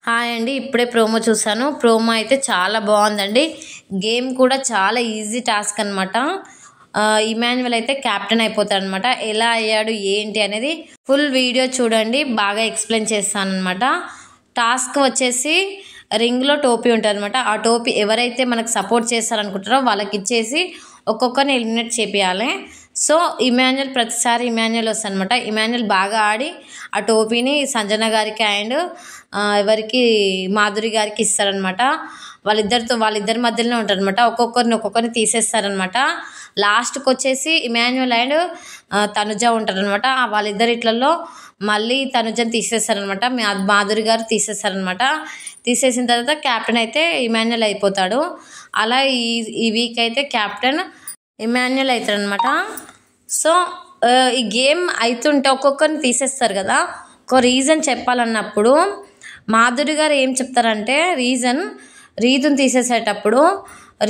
Hi అండి. ఇప్పుడే promo చూసాను. ప్రోమో అయితే చాలా బాగుందండి. గేమ్ కూడా చాలా ఈజీ టాస్క్ అనమాట. ఇమాన్యువల్ అయితే క్యాప్టెన్ అయిపోతాడు అనమాట. ఎలా అయ్యాడు ఏంటి అనేది ఫుల్ వీడియో చూడండి, బాగా ఎక్స్ప్లెయిన్ చేస్తాను అనమాట. టాస్క్ వచ్చేసి రింగ్లో టోపీ ఉంటుంది అనమాట. ఆ టోపీ ఎవరైతే మనకు సపోర్ట్ చేస్తారనుకుంటారో వాళ్ళకి ఇచ్చేసి ఒక్కొక్కరిని ఎలిమినేట్ చేపియాలి. సో ఇమాన్యువల్ ప్రతిసారి ఇమాన్యువల్ వస్తుంది అనమాట. ఇమాన్యువల్ బాగా ఆడి ఆ టోపీని సంజన గారికి అండ్ ఎవరికి మాధురి గారికి ఇస్తారనమాట. వాళ్ళిద్దరి మధ్యలోనే ఉంటారనమాట. ఒక్కొక్కరిని తీసేస్తారనమాట. లాస్ట్కి వచ్చేసి ఇమాన్యువల్ అండ్ తనుజ ఉంటారనమాట. వాళ్ళిద్దరిట్లలో మళ్ళీ తనుజని తీసేస్తారనమాట. మాధురి గారు తీసేస్తారనమాట. తీసేసిన తర్వాత క్యాప్టెన్ అయితే ఇమాన్యువల్ అయిపోతాడు. అలా ఈ వీక్ అయితే క్యాప్టెన్ ఇమాన్యువల్ అవుతాడనమాట. సో ఈ గేమ్ అవుతుంటే ఒక్కొక్కరిని తీసేస్తారు కదా. ఒక రీజన్ చెప్పాలన్నప్పుడు మాధురి గారు ఏం చెప్తారంటే రీతుని తీసేసేటప్పుడు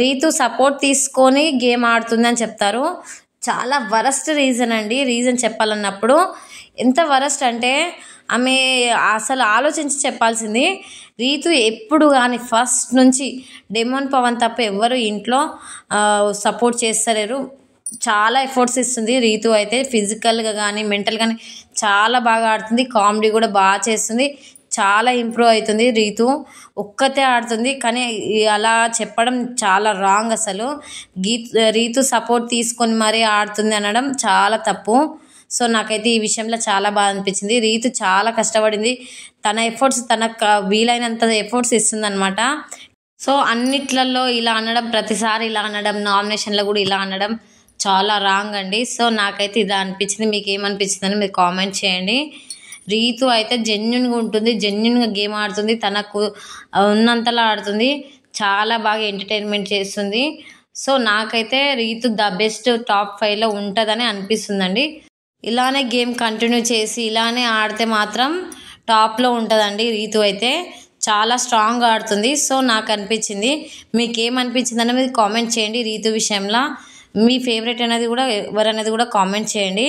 రీతు సపోర్ట్ తీసుకొని గేమ్ ఆడుతుందని చెప్తారు. చాలా వరస్ట్ రీజన్ అండి. రీజన్ చెప్పాలన్నప్పుడు ఎంత వరస్ట్ అంటే ఆమె అసలు ఆలోచించి చెప్పాల్సింది. రీతు ఎప్పుడు కానీ ఫస్ట్ నుంచి డెమోన్ పవన్ తప్ప ఎవరు ఇంట్లో సపోర్ట్ చేస్తలేరు. చాలా ఎఫర్ట్స్ ఇస్తుంది రీతు అయితే. ఫిజికల్గా కానీ మెంటల్ కానీ చాలా బాగా ఆడుతుంది. కామెడీ కూడా బాగా చేస్తుంది. చాలా ఇంప్రూవ్ అవుతుంది రీతు. ఒక్కతే ఆడుతుంది కానీ అలా చెప్పడం చాలా రాంగ్. అసలు రీతు సపోర్ట్ తీసుకొని మరీ ఆడుతుంది అనడం చాలా తప్పు. సో నాకైతే ఈ విషయంలో చాలా బాగా అనిపించింది. రీతు చాలా కష్టపడింది. తన ఎఫర్ట్స్ తనకు వీలైనంత ఎఫర్ట్స్ ఇస్తుంది అనమాట. సో అన్నిట్లలో ఇలా అనడం, ప్రతిసారి ఇలా అనడం, నామినేషన్లో కూడా ఇలా అనడం చాలా రాంగ్ అండి. సో నాకైతే ఇలా అనిపించింది. మీకు ఏమనిపించింది అని మీరు కామెంట్ చేయండి. రీతు అయితే జెన్యున్గా ఉంటుంది, జెన్యున్గా గేమ్ ఆడుతుంది, తనకు ఉన్నంతలా ఆడుతుంది, చాలా బాగా ఎంటర్టైన్మెంట్ చేస్తుంది. సో నాకైతే రీతు ద బెస్ట్ టాప్ 5లో ఉంటుందని అనిపిస్తుందండి. ఇలానే గేమ్ కంటిన్యూ చేసి ఇలానే ఆడితే మాత్రం టాప్లో ఉంటుందండి. రీతు అయితే చాలా స్ట్రాంగ్ ఆడుతుంది. సో నాకు అనిపించింది. మీకు ఏమనిపించింది అనేది మీరు కామెంట్ చేయండి. రీతు విషయంలో మీ ఫేవరెట్ అనేది కూడా ఎవరనేది కూడా కామెంట్ చేయండి.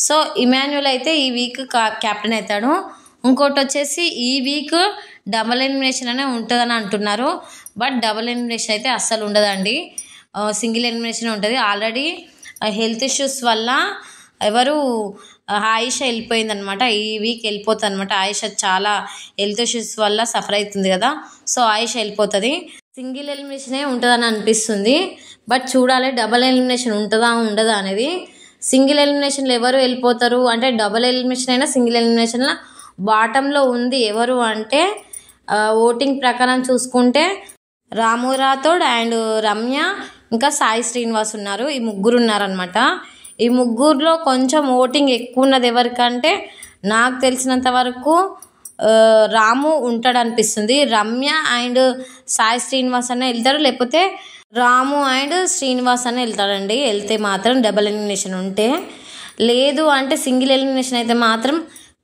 సో ఇమాన్యువల్ అయితే ఈ వీక్ క్యాప్టెన్ అవుతాడు. ఇంకోటి వచ్చేసి ఈ వీక్ డబుల్ ఎలిమినేషన్ అనే ఉంటుందని అంటున్నారు. బట్ డబుల్ ఎలిమినేషన్ అయితే అస్సలు ఉండదండి. సింగిల్ ఎలిమినేషన్ ఉంటుంది. ఆల్రెడీ హెల్త్ ఇష్యూస్ వల్ల ఆయిష వెళ్ళిపోయిందనమాట. ఈ వీక్ వెళ్ళిపోతుంది అనమాట. ఆయిష చాలా హెల్త్ ఇష్యూస్ వల్ల సఫర్ అవుతుంది కదా. సో ఆయిష వెళ్ళిపోతుంది. సింగిల్ ఎలిమినేషనే ఉంటుందని అనిపిస్తుంది. బట్ చూడాలి డబల్ ఎలిమినేషన్ ఉంటుందా ఉండదా అనేది. సింగిల్ ఎలిమినేషన్లో ఎవరు వెళ్ళిపోతారు అంటే డబల్ ఎలిమినేషన్ అయినా సింగిల్ ఎలిమినేషన్లో బాటంలో ఉంది ఎవరు అంటే ఓటింగ్ ప్రకారం చూసుకుంటే రాము రాథోడ్ అండ్ రమ్య ఇంకా సాయి శ్రీనివాస్ ఉన్నారు. ఈ ముగ్గురు ఉన్నారనమాట. ఈ ముగ్గురులో కొంచెం ఓటింగ్ ఎక్కువ ఉన్నది ఎవరికంటే నాకు తెలిసినంత వరకు రాము ఉంటాడు అనిపిస్తుంది. రమ్య అండ్ సాయి శ్రీనివాస్ అన్న వెళ్తారు, లేకపోతే రాము అండ్ శ్రీనివాస్ అన్న వెళ్తాడండి. వెళ్తే మాత్రం డబల్ ఎలిమినేషన్ ఉంటే. లేదు అంటే సింగిల్ ఎలిమినేషన్ అయితే మాత్రం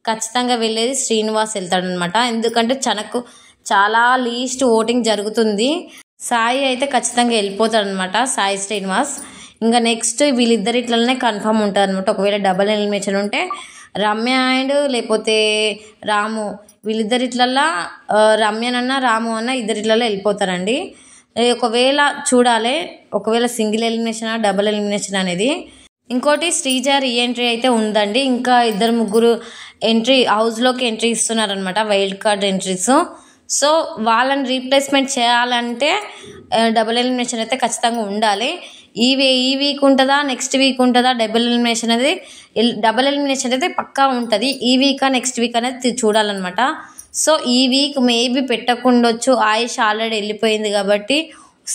ఖచ్చితంగా వెళ్ళేది శ్రీనివాస్ వెళ్తాడనమాట. ఎందుకంటే చాలా లీస్ట్ ఓటింగ్ జరుగుతుంది. సాయి అయితే ఖచ్చితంగా వెళ్ళిపోతాడనమాట, సాయి శ్రీనివాస్. ఇంకా నెక్స్ట్ వీళ్ళిద్దరిట్లనే కన్ఫర్మ్ ఉంటుంది అనమాట. ఒకవేళ డబల్ ఎలిమినేషన్ ఉంటే రమ్య అండ్ లేకపోతే రాము వీళ్ళిద్దరిట్లల్లో రమ్యనన్నా రాము అన్న ఇద్దరిట్లలో వెళ్ళిపోతారండి. ఒకవేళ చూడాలి ఒకవేళ సింగిల్ ఎలిమినేషన్ డబల్ ఎలిమినేషన్ అనేది. ఇంకోటి శ్రీజ రీఎంట్రీ అయితే ఉందండి. ఇంకా ఇద్దరు ముగ్గురు హౌస్లోకి ఎంట్రీ ఇస్తున్నారనమాట, వైల్డ్ కార్డ్ ఎంట్రీస్. సో వాళ్ళని రీప్లేస్మెంట్ చేయాలంటే డబుల్ ఎలిమినేషన్ అయితే ఖచ్చితంగా ఉండాలి. ఈ వీక్ ఉంటుందా నెక్స్ట్ వీక్ ఉంటుందా డబుల్ ఎలిమినేషన్ అనేది. డబుల్ ఎలిమినేషన్ అయితే పక్కా ఉంటుంది. ఈ వీకా నెక్స్ట్ వీక్ అనేది చూడాలన్నమాట. సో ఈ వీక్ మేబీ పెట్టకుండొచ్చు. ఆయుష్ ఆల్రెడీ వెళ్ళిపోయింది కాబట్టి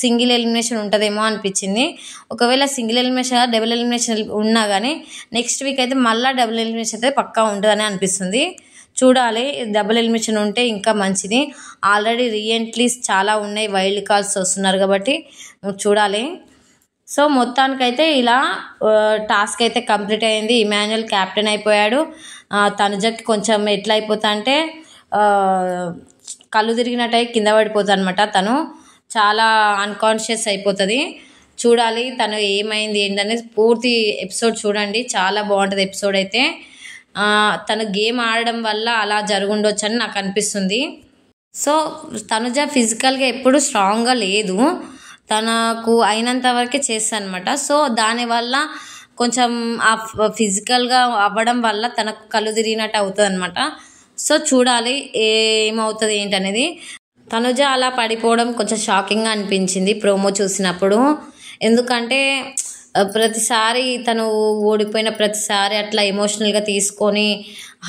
సింగిల్ ఎలిమినేషన్ ఉంటుందేమో అనిపించింది. ఒకవేళ సింగిల్ ఎలిమినేషన్ డబుల్ ఎలిమినేషన్ ఉన్నా కానీ నెక్స్ట్ వీక్ అయితే మళ్ళీ డబుల్ ఎలిమినేషన్ అయితే పక్కా ఉంటుందని అనిపిస్తుంది. చూడాలి డబుల్ ఎలిమినేషన్ ఉంటే ఇంకా మంచిది. ఆల్రెడీ రీఎంట్రీస్ చాలా ఉన్నాయి, వైల్డ్ కార్డ్స్ వస్తున్నారు కాబట్టి చూడాలి. సో మొత్తానికైతే ఇలా టాస్క్ అయితే కంప్లీట్ అయింది. ఇమాన్యువల్ క్యాప్టెన్ అయిపోయాడు. తనుజకి కొంచెం ఎట్లా అయిపోతా అంటే కళ్ళు తిరిగినట్టయి కింద పడిపోతుంది అనమాట. తను చాలా అన్కాన్షియస్ అయిపోతుంది. చూడాలి తను ఏమైంది ఏంటనేది పూర్తి ఎపిసోడ్ చూడండి. చాలా బాగుంటుంది ఎపిసోడ్ అయితే. తను గేమ్ ఆడడం వల్ల అలా జరుగుండొచ్చు అని నాకు అనిపిస్తుంది. సో తనుజ ఫిజికల్గా ఎప్పుడు స్ట్రాంగ్గా లేదు, తనకు అయినంత వరకే చేస్తాను అనమాట. సో దానివల్ల కొంచెం ఆ ఫిజికల్గా అవ్వడం వల్ల తనకు కళ్ళు తిరిగినట్టు అవుతుంది అనమాట. సో చూడాలి ఏమవుతుంది ఏంటనేది. తనుజ అలా పడిపోవడం కొంచెం షాకింగ్గా అనిపించింది ప్రోమో చూసినప్పుడు. ఎందుకంటే ప్రతిసారి తను ఓడిపోయిన ప్రతిసారి అట్లా ఎమోషనల్గా తీసుకొని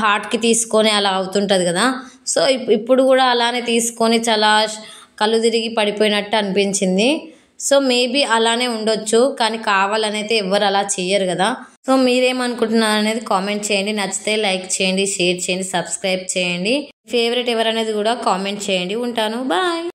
హార్ట్కి తీసుకొని అలా అవుతుంటుంది కదా. సో ఇప్పుడు కూడా అలానే తీసుకొని చాలా కళ్ళు తిరిగి పడిపోయినట్టు అనిపించింది. సో మేబీ అలానే ఉండొచ్చు, కానీ కావాలనైతే ఎవరు అలా చెయ్యరు కదా. సో మీరేమనుకుంటున్నారు అనేది కామెంట్ చేయండి. నచ్చితే లైక్ చేయండి, షేర్ చేయండి, సబ్స్క్రైబ్ చేయండి. ఫేవరెట్ ఎవరనేది కూడా కామెంట్ చేయండి. ఉంటాను, బాయ్.